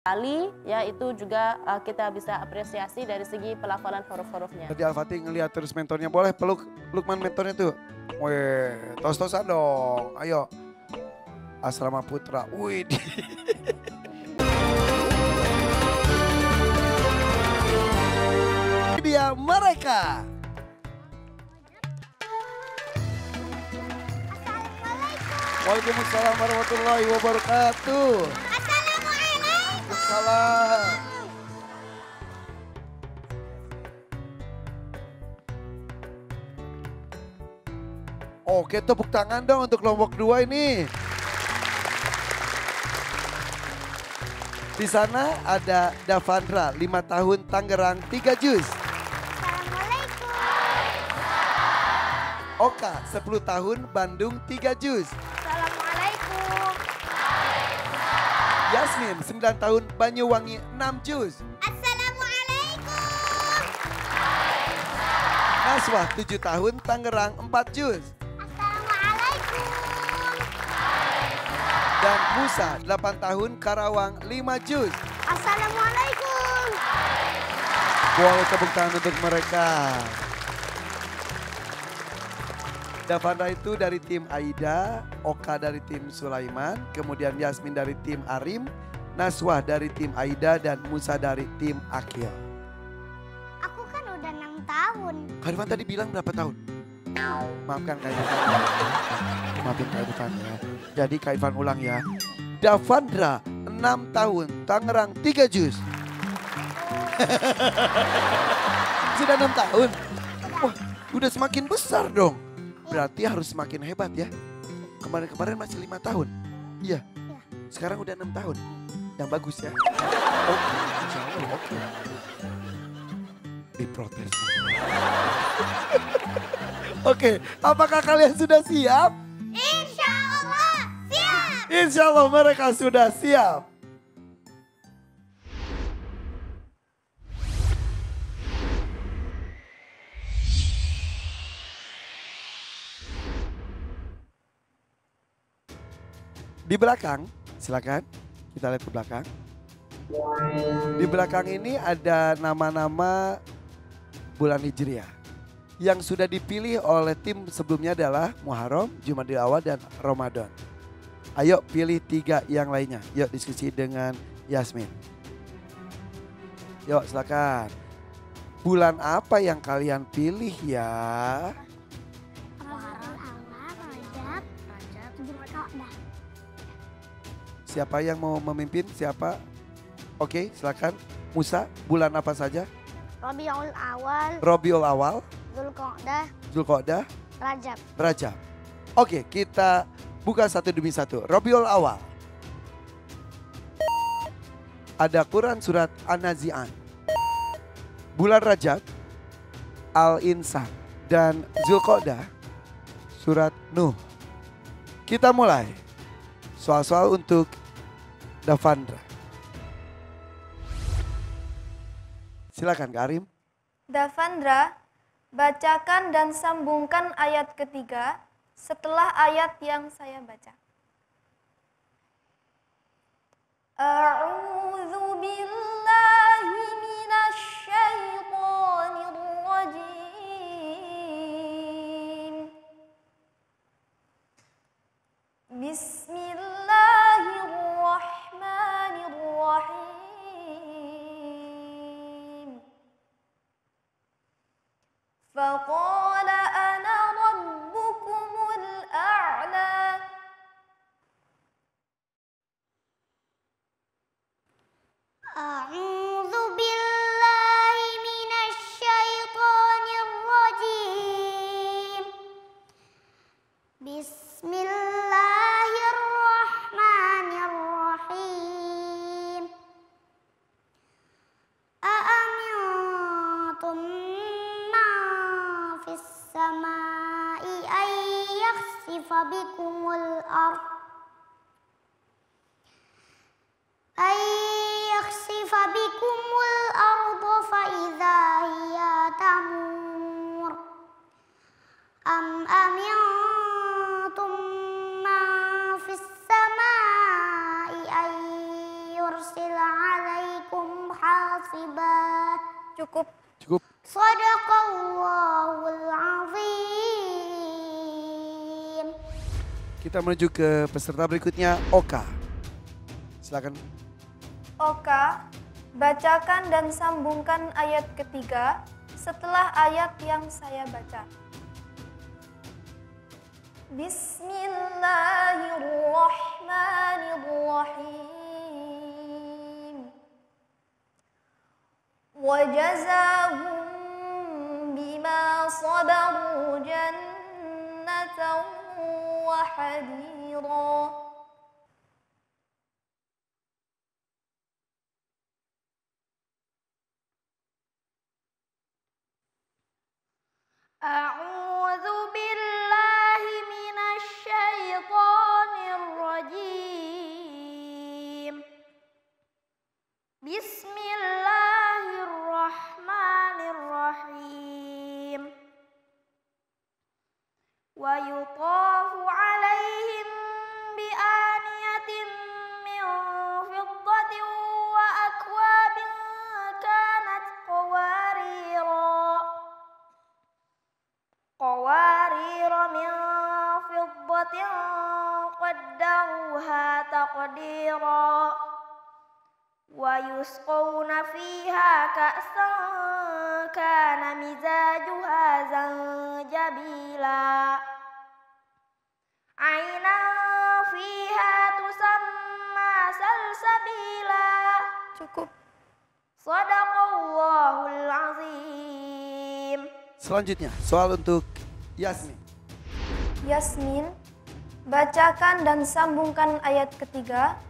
kali ya, itu juga kita bisa apresiasi dari segi pelafalan huruf-hurufnya. Tadi Al-Fatih ngeliat terus mentornya, boleh peluk Lukman mentornya tuh. Weh, tos-tosan dong, ayo. Asrama Putra, wih. Dia mereka. Waalaikumsalam warahmatullahi wabarakatuh. Assalamualaikum. Salam. Oke, tepuk tangan dong untuk kelompok 2 ini. Di sana ada Davandra, 5 tahun, Tangerang, 3 juz. Assalamualaikum. Oka, 10 tahun, Bandung, 3 juz. Assalamualaikum. Yasmin, 9 tahun, Banyuwangi, 6 juz. Assalamualaikum. Naswah, 7 tahun, Tangerang, 4 juz. Assalamualaikum. Dan Musa, 8 tahun, Karawang, 5 juz. Assalamualaikum. Boleh tepuk tangan untuk mereka. Davandra itu dari tim Aida, Oka dari tim Sulaiman, kemudian Yasmin dari tim Arim, Naswah dari tim Aida, dan Musa dari tim Akil. Aku kan udah 6 tahun. Kak Irfan tadi bilang berapa tahun? Maafkan Kak Irfan. Maafin Kak Irfan ya. Jadi Kak Irfan ulang ya. Davandra 6 tahun, Tangerang 3 juz. Sudah 6 tahun? Wah, udah semakin besar dong. Berarti harus semakin hebat ya. Kemarin-kemarin masih 5 tahun. Iya. Sekarang udah 6 tahun. Yang bagus ya. Oke, insya Allah oke. Diprotes. Oke, apakah kalian sudah siap? Insya Allah siap. Insya Allah mereka sudah siap. Di belakang, silakan kita lihat ke belakang. Di belakang ini ada nama-nama bulan Hijriah. Yang sudah dipilih oleh tim sebelumnya adalah Muharram, Jumadil Awal, dan Ramadan. Ayo pilih 3 yang lainnya. Yuk diskusi dengan Yasmin. Yuk silakan. Bulan apa yang kalian pilih ya? Siapa yang mau memimpin? Siapa? Oke, silakan. Musa, bulan apa saja? Rabiul Awal, Rabiul Awal, Zulqa'dah, Zulqa'dah, Rajab. Rajab. Oke, kita buka satu demi satu. Rabiul Awal. Ada Quran surat An-Nazi'an. Bulan Rajab, Al-Insan. Dan Zulqa'dah, surat Nuh. Kita mulai. Soal-soal untuk Davandra. Silakan Kak Arim. Davandra, bacakan dan sambungkan ayat ketiga setelah ayat yang saya baca. A'udzu billahi minasy syaithanir rajim. Bismillahirrahmanirrahim. Faqala ana rabbukumul a'la. A'udzu billahi minasy syaithanir rajim. Bismillahirrahmanirrahim. A'amintum man fis samai ay yakhsifa bikumul ardh فإذا هي تمور أم أمنتم من في السماء أن يرسل عليكم hasiban. Cukup. Cukup. Shadaqallahul azim. Kita menuju ke peserta berikutnya, Oka. Silakan. Oka, bacakan dan sambungkan ayat ketiga setelah ayat yang saya baca. Bismillahirrahmanirrahim. Wajazahum bima sabaru jannatan wa hadira. A'udzu billahi minasy syaithanir rajim. Bismillahirrahmanirrahim. Wa yutafu 'alaihim bi aniyatin min fiddatin wa akwabin kanat qawarira min fiddatin qaddaruha taqdira wa yusqawna fiha ka'san kana mizajuha zanjabila ainan fiha tusamma salsabila. Cukup. Shadaqallahul azim. Selanjutnya, soal untuk Yasmin. Yasmin, bacakan dan sambungkan ayat ketiga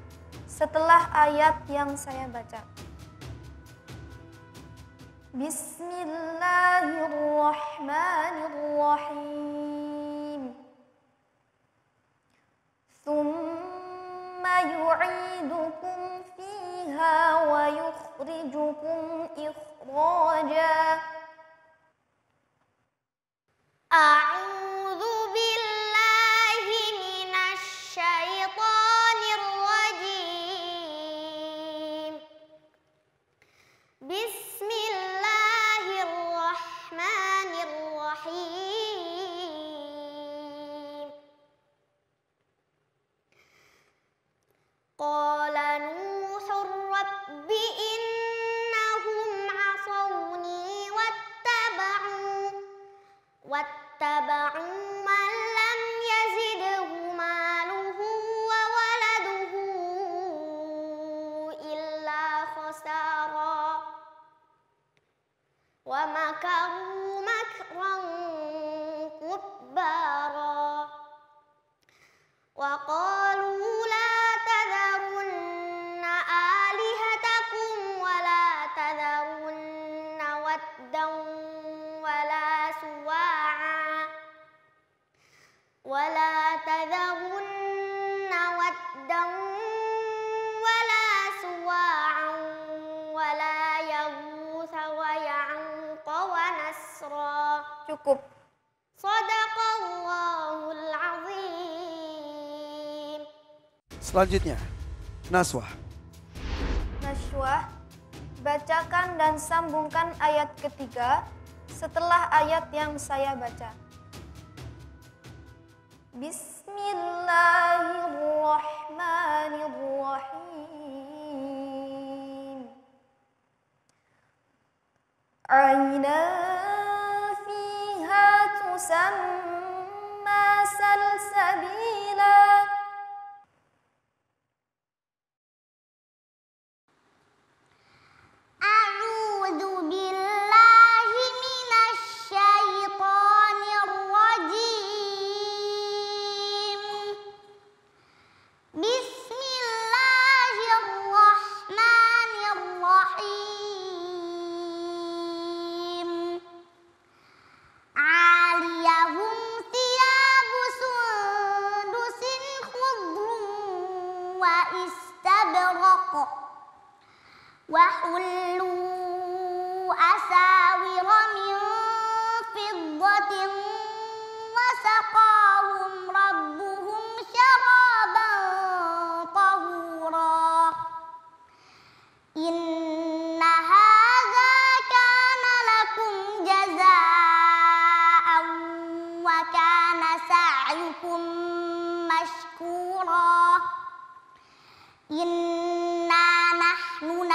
setelah ayat yang saya baca. Bismillahirrahmanirrahim. Tsumma yu'idukum fiha wa yukhrijukum ikhraja. A'udzu billahi minasy syaithanir rajim. Bismillahirrahmanirrahim. Qala Nuhur rabbi innahum 'asawni wattaba'u man lam yazidhu maluhu wa waladuhu illa khasara wa makaru makran kubbara wa qalu la tadharunna alihatakum wa la tadharunna waddan ولا تذرن ودا ولا سواعا ولا يغوث ويعوق ونسرا. Cukup. Shadaqallahul azim. Selanjutnya, Naswa. Najwa, bacakan dan sambungkan ayat ketiga setelah ayat yang saya baca. Bismillahirrahmanirrahim. Ainan fiha tusamma salsabila. A'udzu billahi minasy syaithanir rajim. Bismillahirrahmanirrahim. Aliyahum thiyabu sundusin khudrun wa istabraq wa hullu asawira min fiddatin wa saqahum rabbuhum syaraban tahura. Inna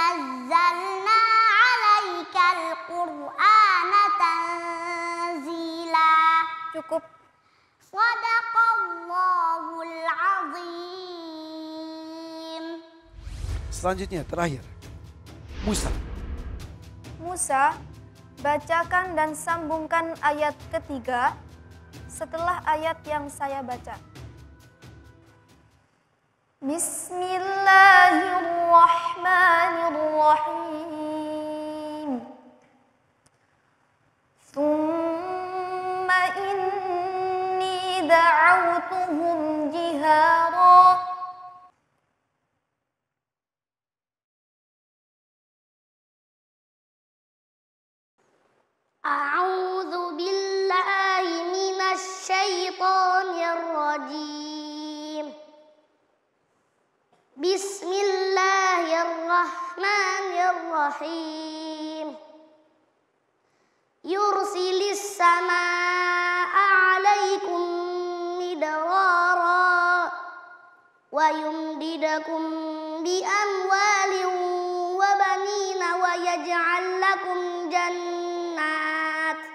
nazzalna 'alaikal Qur'ana tanzila. Cukup. Shadaqallahul azim. Selanjutnya terakhir. Musa. Musa, bacakan dan sambungkan ayat ketiga setelah ayat yang saya baca. Bismillahirrahmanirrahim. Tsumma inni da'awtuhum jihara. A'udzu billahi minasy syaithanir rajim. Bismillahirrahmanirrahim. Yursilis samaa'a 'alaikum midrara wa yumdidakum bi amwalin wa banina wa yaj'al lakum jannatin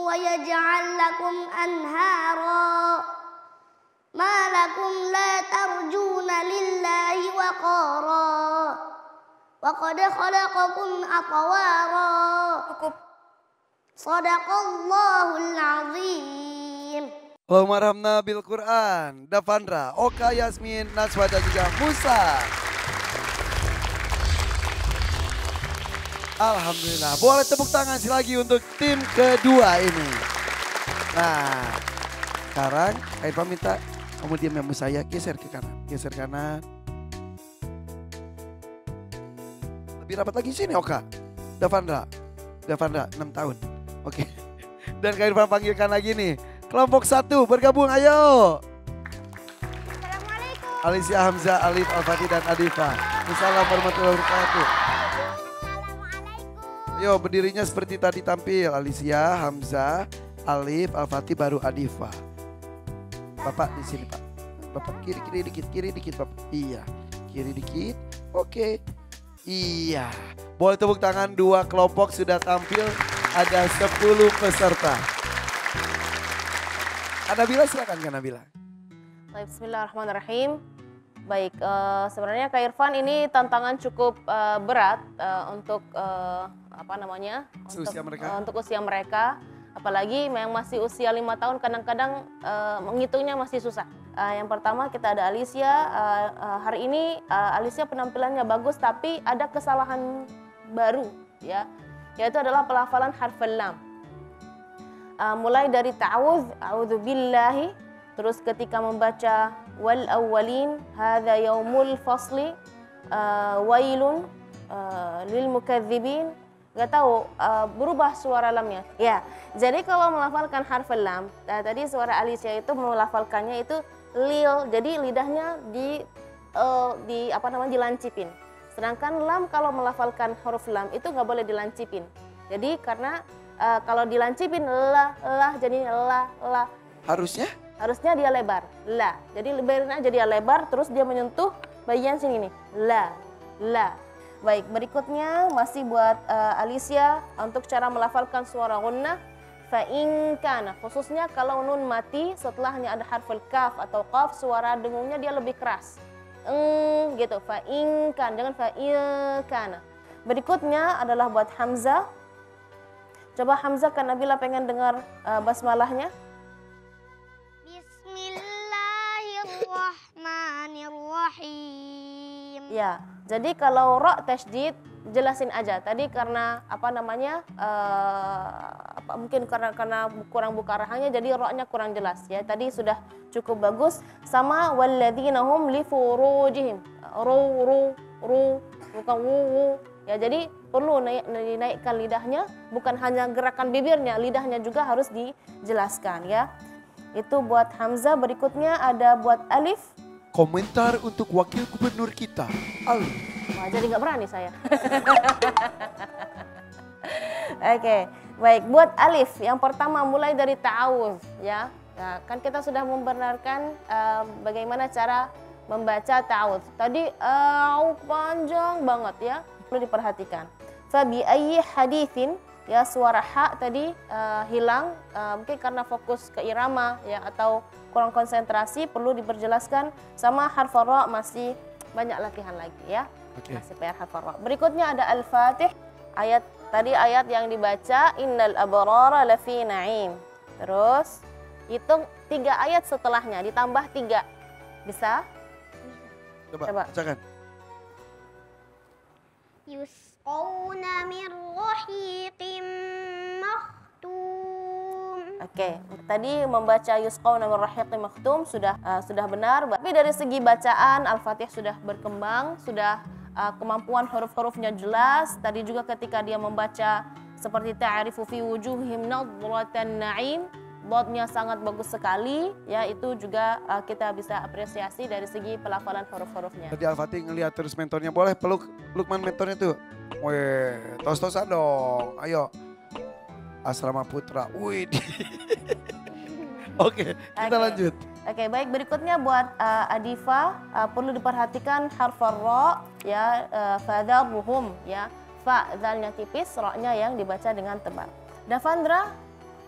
wa yaj'al lakum anhara. Ma lakum la tarjuna lillahi waqara wa qad khalaqakum atwara. Cukup. Shadaqallahul azim. Allahumma rahmna bil Quran. Davandra, Oka, Yasmin, Naswa dan juga Musa. Alhamdulillah. Boleh tepuk tangan lagi untuk tim kedua ini. Nah, sekarang Kak Irfan minta kamu diam ya Musa ya. Geser ke kanan. Geser kanan. Lebih rapat lagi sini Oka. Davandra 6 tahun. Oke. Dan Kak Irfan panggilkan lagi nih. Kelompok 1 bergabung ayo. Assalamualaikum. Alicia, Hamzah, Alif, Al-Fatih dan Adifa. Assalamualaikum warahmatullahi wabarakatuh. Ayo berdirinya seperti tadi tampil. Alicia, Hamzah, Alif, Al-Fatih baru Adifa. Bapak di sini Pak. Bapak kiri dikit Bapak. Iya, kiri dikit. Oke. Iya. Boleh tepuk tangan, 2 kelompok sudah tampil. Ada 10 peserta. Nabila silakan Kak Nabila. Baik, bismillahirrahmanirrahim. Baik, sebenarnya Kak Irfan ini tantangan cukup berat untuk Usia mereka. untuk usia mereka. Apalagi yang masih usia 5 tahun kadang-kadang menghitungnya masih susah. Yang pertama kita ada Alicia. Hari ini Alicia penampilannya bagus tapi ada kesalahan baru ya. Yaitu adalah pelafalan harful lam. Mulai dari ta'awudz, a'udzu billahi, terus ketika membaca wal awwalin, hadza yaumul fasli, wailun lil mukadzibin, nggak tahu berubah suara lamnya. Ya, jadi kalau melafalkan harful lam, tadi suara Alicia itu melafalkannya itu lil, jadi lidahnya dilancipin. Sedangkan lam kalau melafalkan huruf lam itu nggak boleh dilancipin. Jadi karena kalau dilancipin lah jadi la. Harusnya dia lebar, la. Jadi lebarin aja dia lebar, terus dia menyentuh bagian sini nih, la. Baik, berikutnya masih buat Alicia untuk cara melafalkan suara gunnah. Fa in kana, khususnya kalau nun mati setelahnya ada harful kaf atau qaf, suara dengungnya dia lebih keras. Gitu, fa in kan, jangan fa in kana. Berikutnya adalah buat Hamzah. Coba Hamzah, Kak Nabila pengen dengar basmalahnya. Bismillahirrahmanirrahim. Ya, jadi kalau ro tasydid jelasin aja. Tadi karena mungkin karena kurang buka rahangnya jadi ro-nya kurang jelas ya. Tadi sudah cukup bagus. Sama walladzina hum li furujihim. Ru bukan wu. Ya, jadi perlu dinaikkan lidahnya, bukan hanya gerakan bibirnya, lidahnya juga harus dijelaskan ya. Itu buat Hamzah. Berikutnya ada buat Alif. Komentar untuk wakil gubernur kita, Alif. Wah, jadi nggak berani saya. Oke, baik. Buat Alif, yang pertama mulai dari ta'awudz ya. Nah, kan kita sudah membenarkan bagaimana cara membaca ta'awudz. Tadi panjang banget ya, perlu diperhatikan. Fabi ayyi haditsin, ya suara ha tadi hilang, mungkin karena fokus ke irama ya atau kurang konsentrasi, perlu diperjelaskan. Sama harf ra masih banyak latihan lagi ya. Masih PR harf ra. Berikutnya ada Al-Fatih, tadi ayat yang dibaca innal abrara lafi na'im. Terus hitung 3 ayat setelahnya, ditambah 3. Bisa? Coba bacakan. Yusqawna min rahiqin makhtum. Oke, tadi membaca yusqawna min rahiqin makhtum sudah benar. Tapi dari segi bacaan Al-Fatih sudah berkembang, sudah kemampuan huruf-hurufnya jelas. Tadi juga ketika dia membaca seperti ta'rifu fi wujuhihim nadratan na'im, dotnya sangat bagus sekali ya, itu juga kita bisa apresiasi dari segi pelafalan huruf-hurufnya. Tadi Al-Fatih ngelihat terus mentornya, boleh peluk Lukman mentornya tuh. Weh, tos-tosan dong. Ayo. Asrama Putra. Wih. Oke, kita lanjut. Oke, baik, berikutnya buat Adifa perlu diperhatikan harf ra ya, fadharuhum ya. Fa zalnya tipis, ra-nya yang dibaca dengan tebal. Davandra,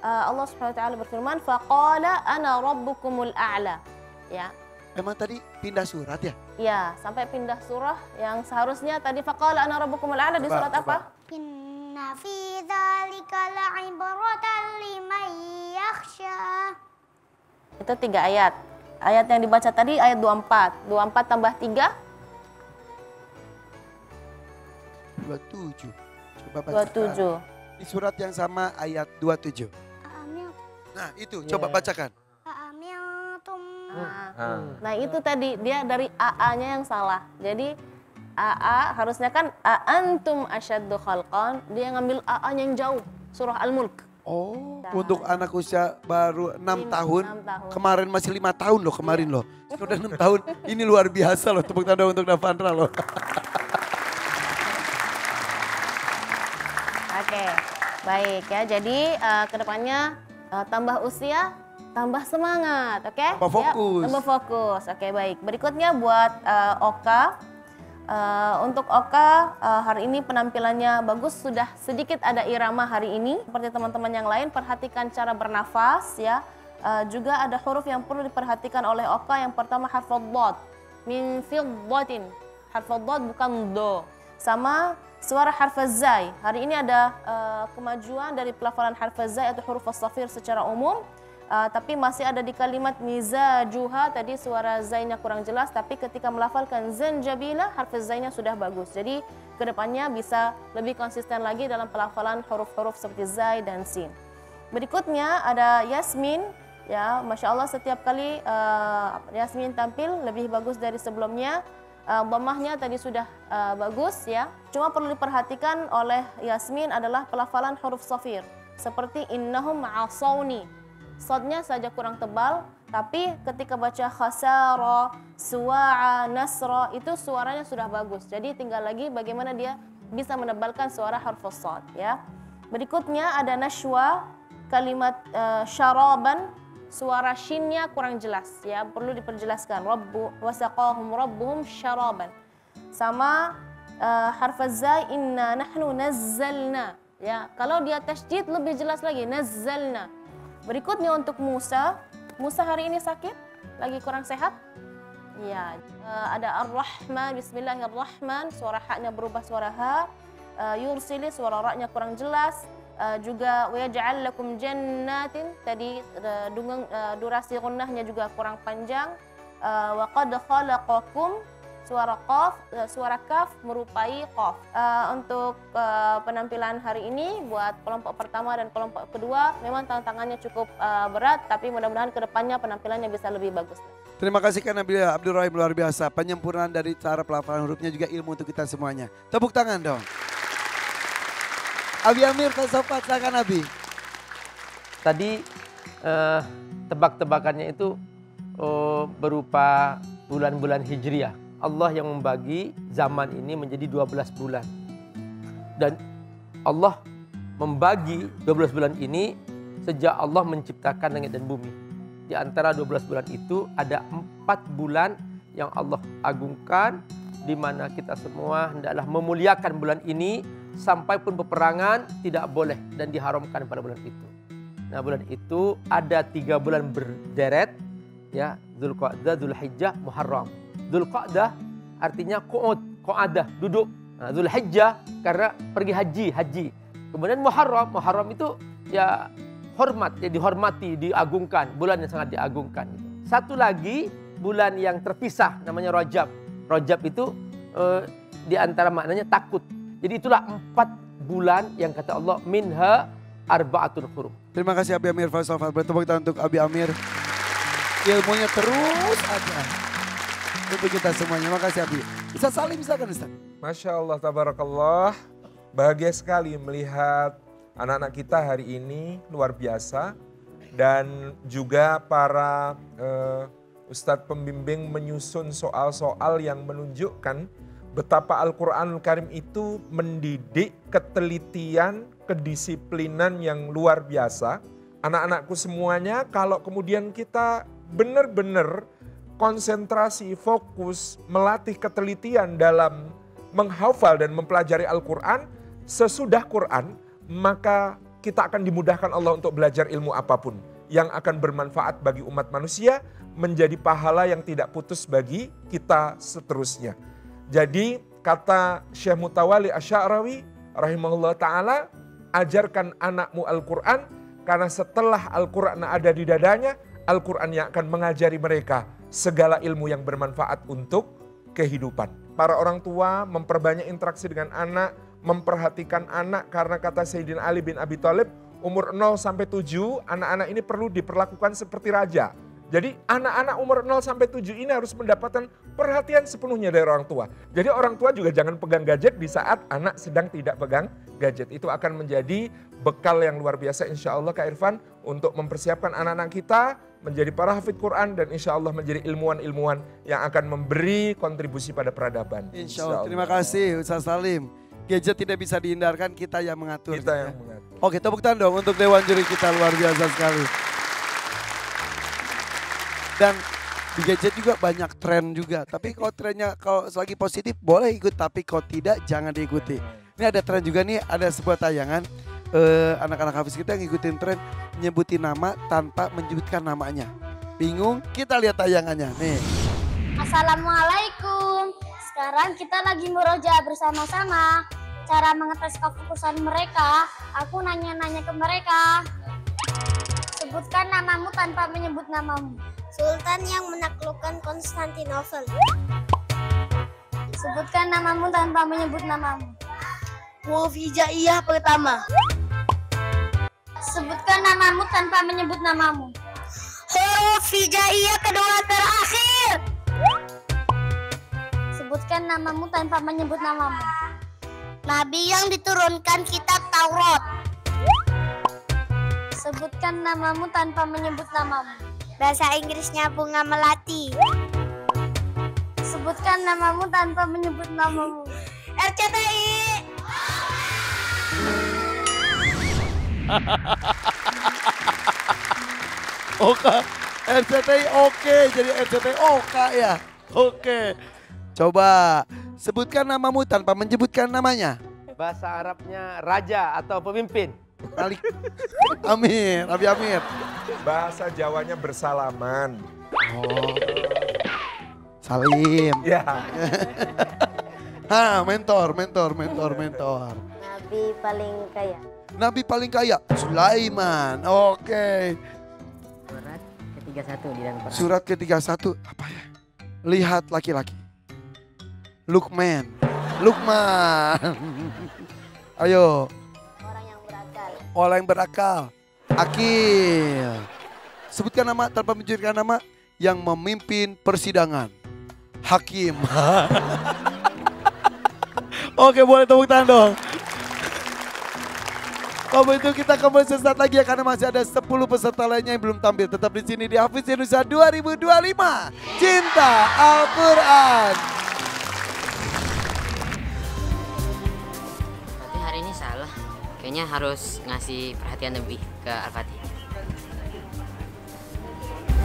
Allah Subhanahu wa taala berfirman faqala ana rabbukumul a'la ya. Emang tadi pindah surat ya? Ya, sampai pindah surah yang seharusnya tadi faqala ana rabbukumul a'la di surat apa? Inna fi dzalika la'ibratan liman yakhsha. Itu 3 ayat. Ayat yang dibaca tadi ayat 24. 24 tambah 3 27. Coba baca. 27. Di surat yang sama ayat 27. Nah, itu coba bacakan. Nah, itu tadi dia dari AA-nya yang salah. Jadi AA harusnya kan antum asyaddu khalqan, dia ngambil AA-nya yang jauh, surah Al-Mulk. Oh, untuk anak usia baru 6 tahun. 6 tahun. Kemarin masih 5 tahun loh kemarin loh. Sudah 6 tahun. Ini luar biasa loh, tepuk tangan untuk Davandra loh. Oke, baik ya. Jadi kedepannya tambah usia, tambah semangat, oke? Tambah fokus. Ya, tambah fokus, oke baik. Berikutnya buat Oka. Untuk Oka hari ini penampilannya bagus, sudah sedikit ada irama hari ini. Seperti teman-teman yang lain, perhatikan cara bernafas ya. Juga ada huruf yang perlu diperhatikan oleh Oka. Yang pertama harf dhad, min fiddatin. Harf dhad bukan do. Sama suara harf zai. Hari ini ada kemajuan dari pelafalan harf zai atau huruf as-safir secara umum. Tapi masih ada di kalimat mizajuha, tadi suara zainya kurang jelas, tapi ketika melafalkan zanjabila harf zainya sudah bagus. Jadi kedepannya bisa lebih konsisten lagi dalam pelafalan huruf-huruf seperti zai dan sin. Berikutnya ada Yasmin, ya Masya Allah setiap kali Yasmin tampil lebih bagus dari sebelumnya. Dhammahnya tadi sudah bagus ya. Cuma perlu diperhatikan oleh Yasmin adalah pelafalan huruf safir. Seperti innahum asawni. Sodnya saja kurang tebal, tapi ketika baca khasara, suwa'a, nasra, itu suaranya sudah bagus. Jadi tinggal lagi bagaimana dia bisa menebalkan suara huruf shad ya. Berikutnya ada nashwa, kalimat syaraban, suara shinnya kurang jelas ya, perlu diperjelaskan. Rabbu wasaqahum rabbuhum syaraban. Sama harf zai, inna nahnu nazzalna ya. Kalau dia tasydid lebih jelas lagi, nazzalna. Berikutnya untuk Musa. Musa hari ini sakit? Lagi kurang sehat? Ya, ada Ar-Rahman, Bismillahirrahman, suara haknya berubah suara ha. Yursili, suara ra-nya kurang jelas. Juga wa yaj'al lakum jannatin, tadi durasi gunnahnya juga kurang panjang. Wa qad khalaqakum, suara qaf, suara kaf merupai qaf. Untuk penampilan hari ini buat kelompok pertama dan kelompok kedua memang tantangannya cukup berat, tapi mudah-mudahan kedepannya penampilannya bisa lebih bagus. Terima kasih Kak Nabila Abdul Rahim, luar biasa. Penyempurnaan dari cara pelafalan hurufnya juga ilmu untuk kita semuanya. Tepuk tangan dong. Abi Amir, Tasawuf, silakan Abi. Tadi tebak-tebakannya itu berupa bulan-bulan Hijriah. Allah yang membagi zaman ini menjadi 12 bulan. Dan Allah membagi 12 bulan ini sejak Allah menciptakan langit dan bumi. Di antara 12 bulan itu ada 4 bulan yang Allah agungkan, di mana kita semua hendaklah memuliakan bulan ini sampai pun peperangan tidak boleh dan diharamkan pada bulan itu. Nah, bulan itu ada 3 bulan berderet, ya, Dzulqa'dah, Dzulhijjah, Muharram. Dzulqa'dah artinya qu'adah, duduk. Nah, Dzulhijjah karena pergi haji. Kemudian Muharram itu ya hormat, ya dihormati, diagungkan, bulan yang sangat diagungkan. Satu lagi bulan yang terpisah namanya Rajab. Rajab itu di antara maknanya takut. Jadi itulah 4 bulan yang kata Allah minha arba'atul hurum. Terima kasih Abi Amir Faisal Fadl. Tepuk tangan untuk Abi Amir. Ilmunya terus ada untuk kita semuanya. Makasih Abi. Ustaz Salim, silakan Ustaz. Masya Allah, tabarakallah. Bahagia sekali melihat anak-anak kita hari ini, luar biasa. Dan juga para Ustadz pembimbing menyusun soal-soal yang menunjukkan betapa Al-Quranul Karim itu mendidik ketelitian, kedisiplinan yang luar biasa. Anak-anakku semuanya, kalau kemudian kita benar-benar konsentrasi, fokus, melatih ketelitian dalam menghafal dan mempelajari Al-Quran, sesudah Quran, maka kita akan dimudahkan Allah untuk belajar ilmu apapun yang akan bermanfaat bagi umat manusia, menjadi pahala yang tidak putus bagi kita seterusnya. Jadi kata Syekh Mutawalli Asy'arawi rahimahullah ta'ala, ajarkan anakmu Al-Quran, karena setelah Al-Quran ada di dadanya, Al-Quran yang akan mengajari mereka segala ilmu yang bermanfaat untuk kehidupan. Para orang tua memperbanyak interaksi dengan anak, memperhatikan anak, karena kata Sayyidina Ali bin Abi Thalib, umur 0-7 anak-anak ini perlu diperlakukan seperti raja. Jadi anak-anak umur 0-7 ini harus mendapatkan perhatian sepenuhnya dari orang tua. Jadi orang tua juga jangan pegang gadget di saat anak sedang tidak pegang gadget. Itu akan menjadi bekal yang luar biasa insya Allah Kak Irfan untuk mempersiapkan anak-anak kita menjadi para hafidz Quran dan insya Allah menjadi ilmuwan-ilmuwan yang akan memberi kontribusi pada peradaban. Insya Allah. Terima kasih Ustaz Salim. Gadget tidak bisa dihindarkan, kita yang mengatur. Kita yang mengatur. Oke, tepuk tangan dong untuk Dewan Juri kita, luar biasa sekali. Dan di gadget juga banyak tren juga. Tapi kalau trennya kalau lagi positif boleh ikut, tapi kalau tidak jangan diikuti. Ini ada tren juga nih, ada sebuah tayangan anak-anak hafiz kita yang ngikutin tren nyebutin nama tanpa menyebutkan namanya. Bingung? Kita lihat tayangannya nih. Assalamualaikum. Sekarang kita lagi murojaah bersama-sama. Cara mengetes kefokusan mereka, aku nanya-nanya ke mereka. Sebutkan namamu tanpa menyebut namamu. Sultan yang menaklukkan Konstantinopel. Sebutkan namamu tanpa menyebut namamu. Huruf hijaiyah pertama. Sebutkan namamu tanpa menyebut namamu. Huruf hijaiyah kedua terakhir. Sebutkan namamu tanpa menyebut namamu. Nabi yang diturunkan kitab Taurat. Sebutkan namamu tanpa menyebut namamu. Bahasa Inggrisnya bunga melati. Sebutkan namamu tanpa menyebut namamu. RCTI. Oke, RCTI oke, jadi RCTI oke ya. Oke. Coba sebutkan namamu tanpa menyebutkan namanya. Bahasa Arabnya raja atau pemimpin. Amir, Abi Amir. Bahasa Jawanya bersalaman. Oh. Salim. Ya. Mentor. Nabi paling kaya. Nabi paling kaya, Sulaiman. Oke. Surat ke-31 di dalam Quran. Surat ke-31 apa ya? Lihat laki-laki. Luqman. Ayo. Orang yang berakal. Akil. Sebutkan nama tanpa menyebutkan nama yang memimpin persidangan. Hakim. Oke, boleh tepuk tangan dong. Kalau itu kita kembali sesaat lagi ya, karena masih ada 10 peserta lainnya yang belum tampil. Tetap di sini di Hafiz Indonesia 2025. Cinta Al-Quran. Berarti hari ini salah. Kayaknya harus ngasih perhatian lebih ke Al-Fatihah.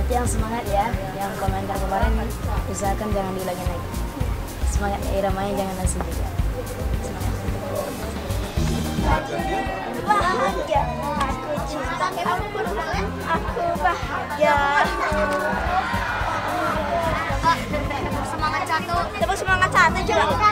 Nanti yang semangat ya, yang komentar kemarin usahakan jangan diulangi lagi. Semangat iramanya jangan langsung juga. Semangat. Bahagia, aku cinta, aku bahagia. Semangat satu. Tepuk semangat satu juga.